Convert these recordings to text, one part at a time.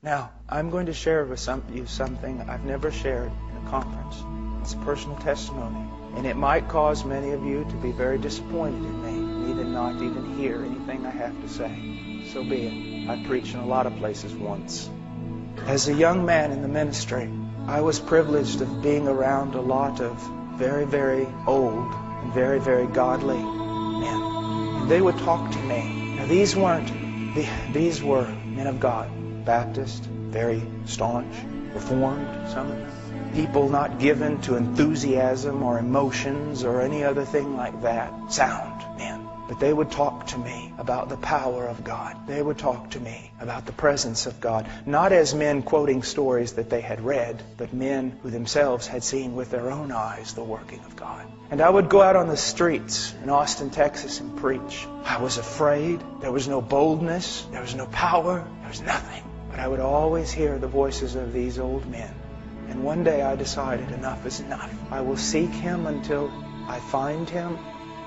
Now, I'm going to share with you something I've never shared in a conference. It's personal testimony. And it might cause many of you to be very disappointed in me, and even not even hear anything I have to say. So be it. I preached in a lot of places once. As a young man in the ministry, I was privileged of being around a lot of very, very old and very, very godly men. And they would talk to me. Now, these were men of God. Baptist, very staunch, Reformed, some of them. People not given to enthusiasm or emotions or any other thing like that. Sound men. But they would talk to me about the power of God. They would talk to me about the presence of God. Not as men quoting stories that they had read, but men who themselves had seen with their own eyes the working of God. And I would go out on the streets in Austin, Texas and preach. I was afraid. There was no boldness. There was no power. There was nothing. But I would always hear the voices of these old men. And one day I decided enough is enough. I will seek Him until I find Him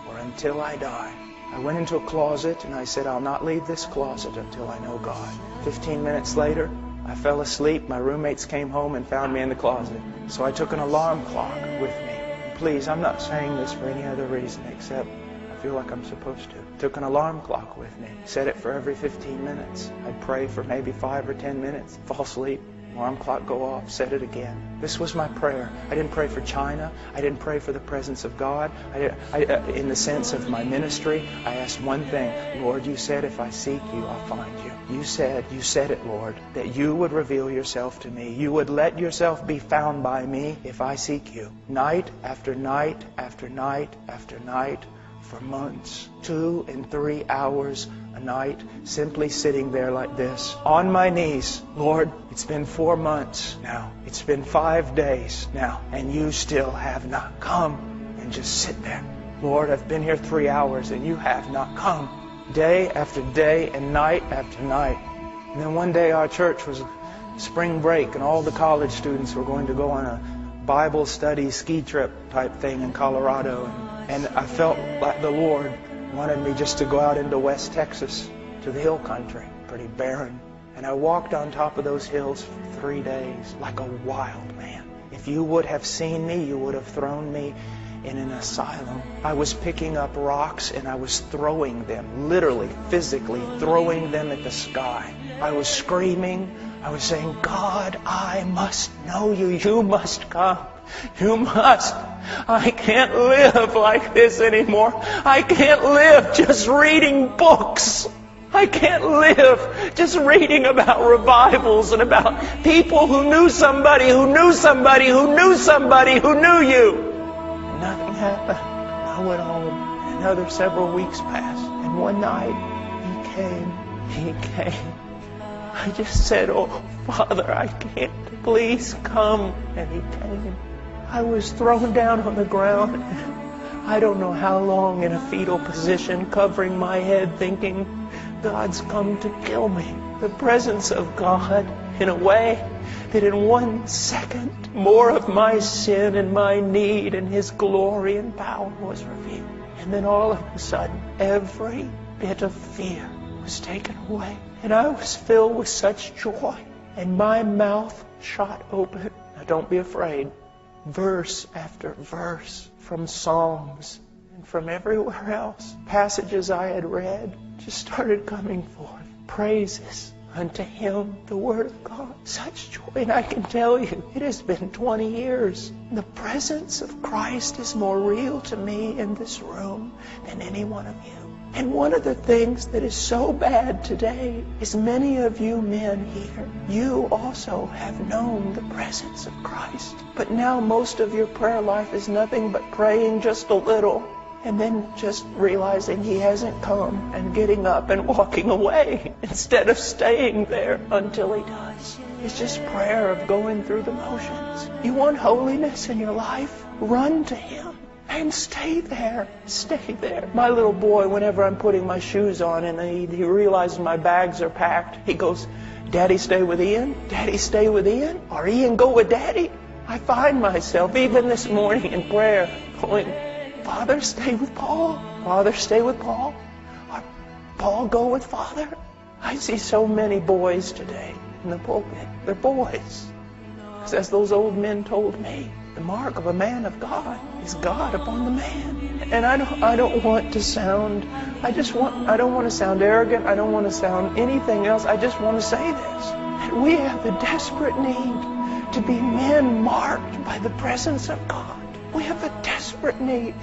or until I die. I went into a closet and I said, I'll not leave this closet until I know God. 15 minutes later, I fell asleep. My roommates came home and found me in the closet. So I took an alarm clock with me. Please, I'm not saying this for any other reason except I feel like I'm supposed to. Took an alarm clock with me. Set it for every 15 minutes. I'd pray for maybe 5 or 10 minutes. Fall asleep. Alarm clock go off. Set it again. This was my prayer. I didn't pray for China. I didn't pray for the presence of God. In the sense of my ministry, I asked one thing. Lord, you said if I seek you, I'll find you. You said it, Lord, that you would reveal yourself to me. You would let yourself be found by me if I seek you. Night after night after night after night for months. 2 and 3 hours a night, simply sitting there like this, on my knees. Lord, it's been 4 months now. It's been 5 days now, and you still have not come. And just sit there. Lord, I've been here 3 hours, and you have not come. Day after day and night after night. And then one day our church was spring break, and all the college students were going to go on a Bible study ski trip type thing in Colorado. And I felt like the Lord wanted me just to go out into West Texas to the hill country, pretty barren. And I walked on top of those hills for 3 days like a wild man. If you would have seen me, you would have thrown me in an asylum. I was picking up rocks and I was throwing them, literally, physically throwing them at the sky. I was screaming. I was saying, God, I must know you. You must come. You must. I can't live like this anymore. I can't live just reading books. I can't live just reading about revivals and about people who knew somebody who knew somebody who knew somebody who knew you. And nothing happened. I went home. Another several weeks passed. And one night, He came. I just said, oh, Father, I can't. Please come. And He came. I was thrown down on the ground. I don't know how long in a fetal position, covering my head, thinking, God's come to kill me. The presence of God, in a way that in 1 second, more of my sin and my need and His glory and power was revealed. And then all of a sudden, every bit of fear was taken away. And I was filled with such joy. And my mouth shot open. Now don't be afraid. Verse after verse from Psalms and from everywhere else. Passages I had read just started coming forth. Praises unto Him, the Word of God. Such joy. And I can tell you, it has been 20 years. The presence of Christ is more real to me in this room than any one of you. And one of the things that is so bad today is many of you men here, you also have known the presence of Christ. But now most of your prayer life is nothing but praying just a little and then just realizing He hasn't come and getting up and walking away instead of staying there until He does. It's just prayer of going through the motions. You want holiness in your life? Run to Him. And stay there. Stay there. My little boy, whenever I'm putting my shoes on and he realizes my bags are packed, he goes, Daddy, stay with Ian? Daddy, stay with Ian? Or Ian, go with Daddy? I find myself, even this morning in prayer, going, Father, stay with Paul. Father, stay with Paul. Or Paul, go with Father. I see so many boys today in the pulpit. They're boys. Because as those old men told me, the mark of a man of God is God upon the man. And I don't want to sound, I don't want to sound arrogant. I don't want to sound anything else. I just want to say this, that we have the desperate need to be men marked by the presence of God. We have a desperate need